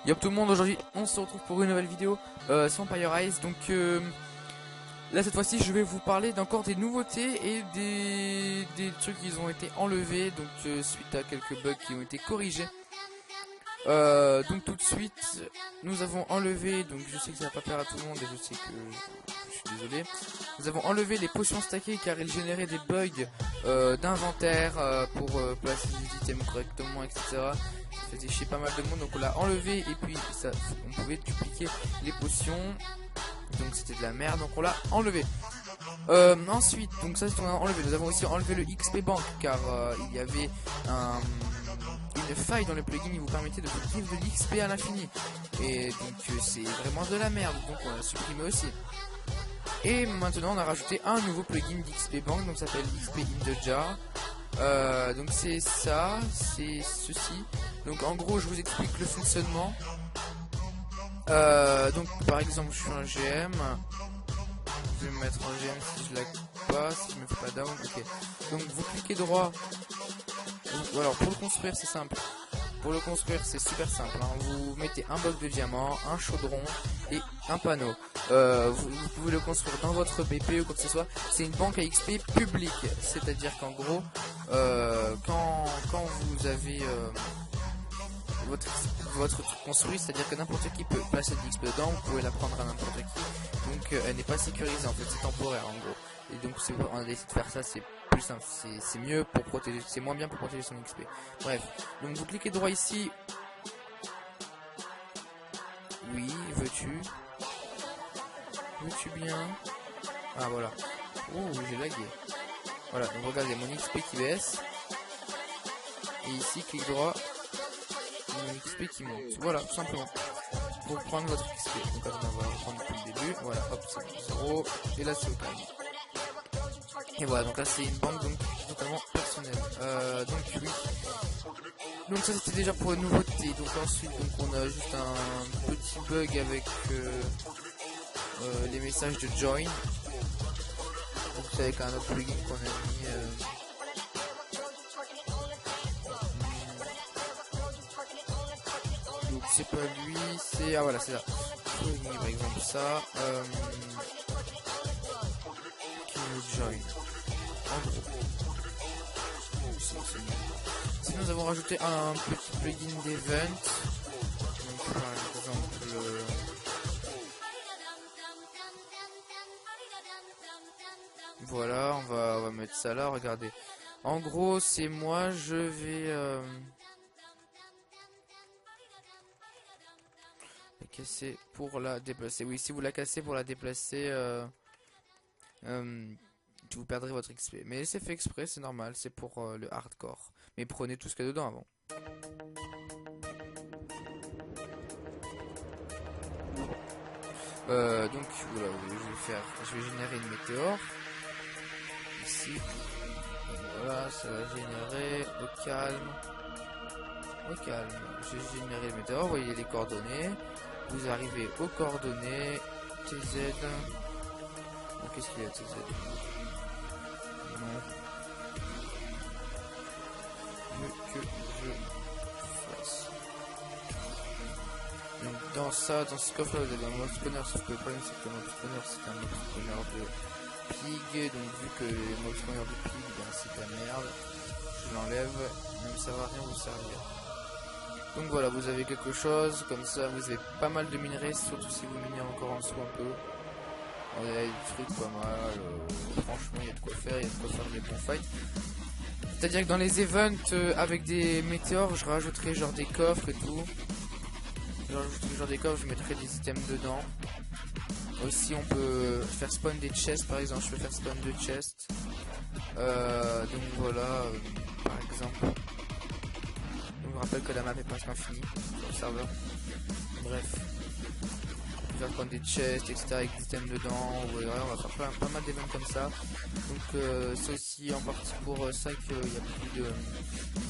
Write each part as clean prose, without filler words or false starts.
Yo tout le monde, aujourd'hui on se retrouve pour une nouvelle vidéo sur Empire Rise. Donc là cette fois-ci je vais vous parler d'encore des nouveautés et des trucs qui ont été enlevés donc suite à quelques bugs qui ont été corrigés. Donc tout de suite nous avons enlevé, donc je sais que ça va pas plaire à tout le monde et je sais que je suis désolé, nous avons enlevé les potions stackées car ils généraient des bugs d'inventaire pour placer les items correctement, etc. Ça faisait chier pas mal de monde, donc on l'a enlevé et puis ça, on pouvait dupliquer les potions, donc c'était de la merde, donc on l'a enlevé. Ensuite, donc ça c'est ce qu'on a enlevé. Nous avons aussi enlevé le XP Bank car il y avait une faille dans le plugin qui vous permettait de vivre de l'XP à l'infini. Et donc c'est vraiment de la merde, donc on l'a supprimé aussi. Et maintenant on a rajouté un nouveau plugin d'XP Bank, donc ça s'appelle XP in the Jar. Donc c'est ça, c'est ceci. Donc en gros je vous explique le fonctionnement. Donc par exemple je suis un GM. Je vais me mettre en GM si je lag pas, si je me fais pas down, ok. Donc vous cliquez droit. Alors pour le construire c'est simple. Pour le construire c'est super simple, hein. Vous mettez un bloc de diamant, un chaudron et un panneau. Vous pouvez le construire dans votre BP ou quoi que ce soit. C'est une banque à XP publique, c'est-à-dire qu'en gros quand vous avez votre truc construit, c'est-à-dire que n'importe qui peut placer de l'XP dedans, vous pouvez la prendre à n'importe qui. Donc elle n'est pas sécurisée en fait, c'est temporaire en gros. Et donc si on a décidé de faire ça, c'est plus simple, c'est mieux pour protéger, c'est moins bien pour protéger son XP. Bref, donc vous cliquez droit ici. Oui, veux-tu bien? Ah voilà. Oh, j'ai lagué. Voilà, donc regardez mon XP qui baisse. Et ici, clic droit. Mon XP qui monte. Voilà, tout simplement. Pour prendre votre XP. Donc attends, on va reprendre depuis le début. Voilà, hop, c'est 0. Et là, c'est au calme. Et voilà, donc là, c'est une banque donc totalement personnelle. Donc oui. Donc ça, c'était déjà pour les nouveautés. Donc ensuite, donc on a juste un petit bug avec les messages de join. Donc c'est avec un autre plugin qu'on a mis. Donc c'est pas lui, c'est... Ah voilà, c'est là. Par exemple ça. Qui nous join. En gros. Si nous avons rajouté un petit plugin d'event. Donc par exemple... Voilà, on va mettre ça là, regardez. En gros, c'est moi, je vais... casser pour la déplacer. Oui, si vous la cassez pour la déplacer, vous perdrez votre XP. Mais c'est fait exprès, c'est normal, c'est pour le hardcore. Mais prenez tout ce qu'il y a dedans avant. Donc voilà, je vais générer une météore ici. Voilà, ça va générer au calme. Au calme. J'ai généré le météore, vous voyez les coordonnées. Vous arrivez aux coordonnées TZ. Donc qu'est-ce qu'il y a TZ? Non. Que je fasse. Donc dans ce coffre là vous avez un mode spawner, sauf que le problème c'est que le mode spawner c'est un mode spawner de pig. Donc vu que le mode spawner de pig ben, c'est de la merde, je l'enlève, ne me sert à rien vous servir. Donc voilà, vous avez quelque chose, comme ça vous avez pas mal de minerais, surtout si vous minez encore en dessous un peu. Il y a des trucs pas mal, franchement il y a de quoi faire, il y a de quoi faire des bons fights. C'est-à-dire que dans les events avec des météores, je rajouterai genre des coffres et tout. Genre des coffres, je mettrai des items dedans. Aussi on peut faire spawn des chests par exemple, je peux faire spawn de chests. Donc voilà, par exemple. Je vous rappelle que la map est presque infinie sur le serveur. Bref. On va prendre des chests, etc. avec des items dedans. Voilà, on va faire pas mal d'événements comme ça. Donc c'est aussi en partie pour ça qu'il n'y a plus de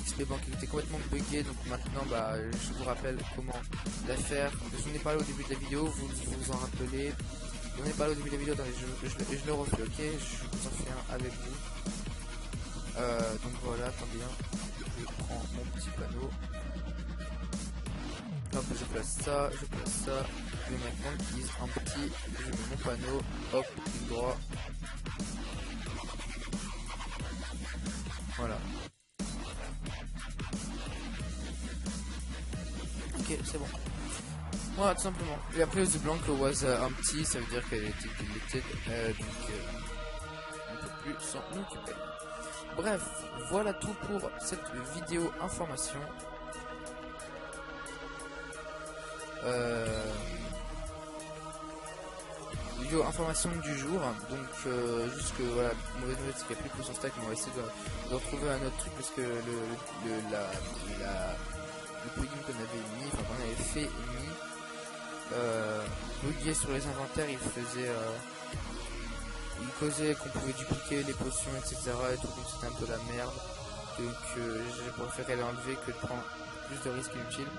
XP Bank qui était complètement bugué. Donc maintenant bah, je vous rappelle comment la faire. Je vous en ai parlé au début de la vidéo, vous vous en rappelez. Je vous en ai parlé au début de la vidéo, attendez, je le refais, ok. Je vous en fais un avec vous. Donc voilà, attendez, je prends mon petit panneau. Hop, je place ça, je vais mettre mon keys, un petit, je mets mon panneau, hop, clic droit. Voilà. Ok, c'est bon. Voilà, tout simplement. Et après, The Blank was empty, ça veut dire qu'elle était deleted, donc on ne peut plus s'en occuper. Bref, voilà tout pour cette vidéo information. Vidéo information du jour. Donc, juste que voilà, mauvaise nouvelle, c'est qu'il n'y a plus de sur stack, mais on va essayer de retrouver un autre truc parce que le plugin qu'on avait mis, enfin qu'on avait fait mis, buguait sur les inventaires, il causait qu'on pouvait dupliquer les potions, etc. et tout, donc c'était un peu la merde. Donc j'ai préféré l'enlever que de prendre plus de risques inutiles.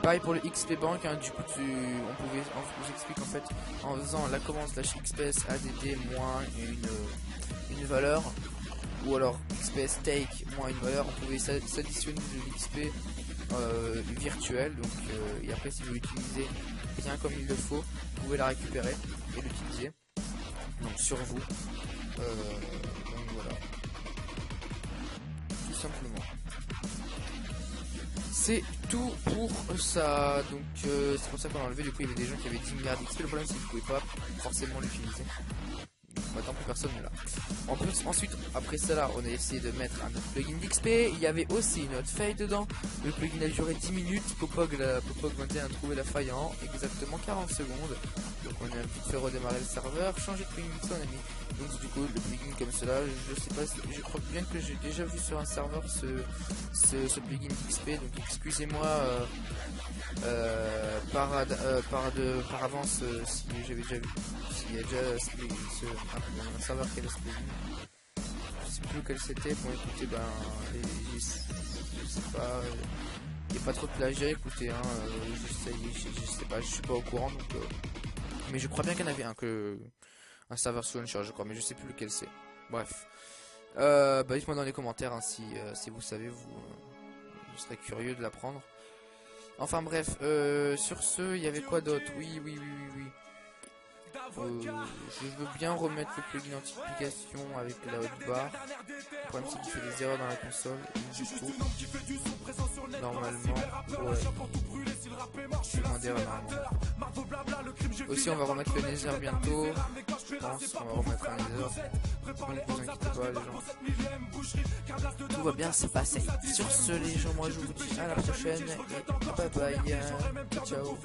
Pareil pour le XP Bank, hein, du coup on vous explique en fait en faisant la commande /XPS ADD moins une valeur, ou alors XPS Take moins une valeur, on pouvait s'additionner de l'XP virtuel, donc et après si vous l'utilisez bien comme il le faut, vous pouvez la récupérer et l'utiliser donc sur vous. Donc voilà, tout simplement. C'est tout pour ça, donc c'est pour ça qu'on a enlevé. Du coup il y avait des gens qui avaient 10 milliards d'XP, le problème c'est qu'ils ne pouvaient pas forcément l'utiliser. Maintenant plus personne n'est là. En plus, ensuite, après cela, on a essayé de mettre un autre plugin d'XP. Il y avait aussi une autre faille dedans. Le plugin a duré 10 minutes. Popog 21 a trouvé la faille en exactement 40 secondes. Donc on a vite fait redémarrer le serveur, changer de plugin d'XP, on a mis. Donc du coup, le plugin comme cela, je sais pas, je crois bien que j'ai déjà vu sur un serveur ce plugin d'XP. Donc excusez-moi par avance si j'avais déjà vu. Il y a déjà un serveur qui a ce plugin. Je sais plus lequel c'était. Bon écoutez, je sais pas. Il n'y a pas trop de plagiat, écoutez, hein, je sais pas, je suis pas au courant donc. Mais je crois bien qu'il y en avait un serveur sous Launcher, je crois, mais je sais plus lequel c'est. Bref. Dites-moi dans les commentaires hein, si vous savez, je serais curieux de l'apprendre. Enfin bref, sur ce, il y avait quoi d'autre? Oui. Je veux bien remettre le plugin anti-duplication avec la hotbar. Le problème c'est qu'il fait des erreurs dans la console. Du coup, normalement, ouais, c'est moins d'erreurs normalement. Aussi on va remettre le Nether bientôt. Je pense qu'on va remettre un Nether. Donc ne vous inquiétez pas les gens. Tout va bien se passer. Sur ce les gens, moi je vous dis à la prochaine et bye bye. Ciao.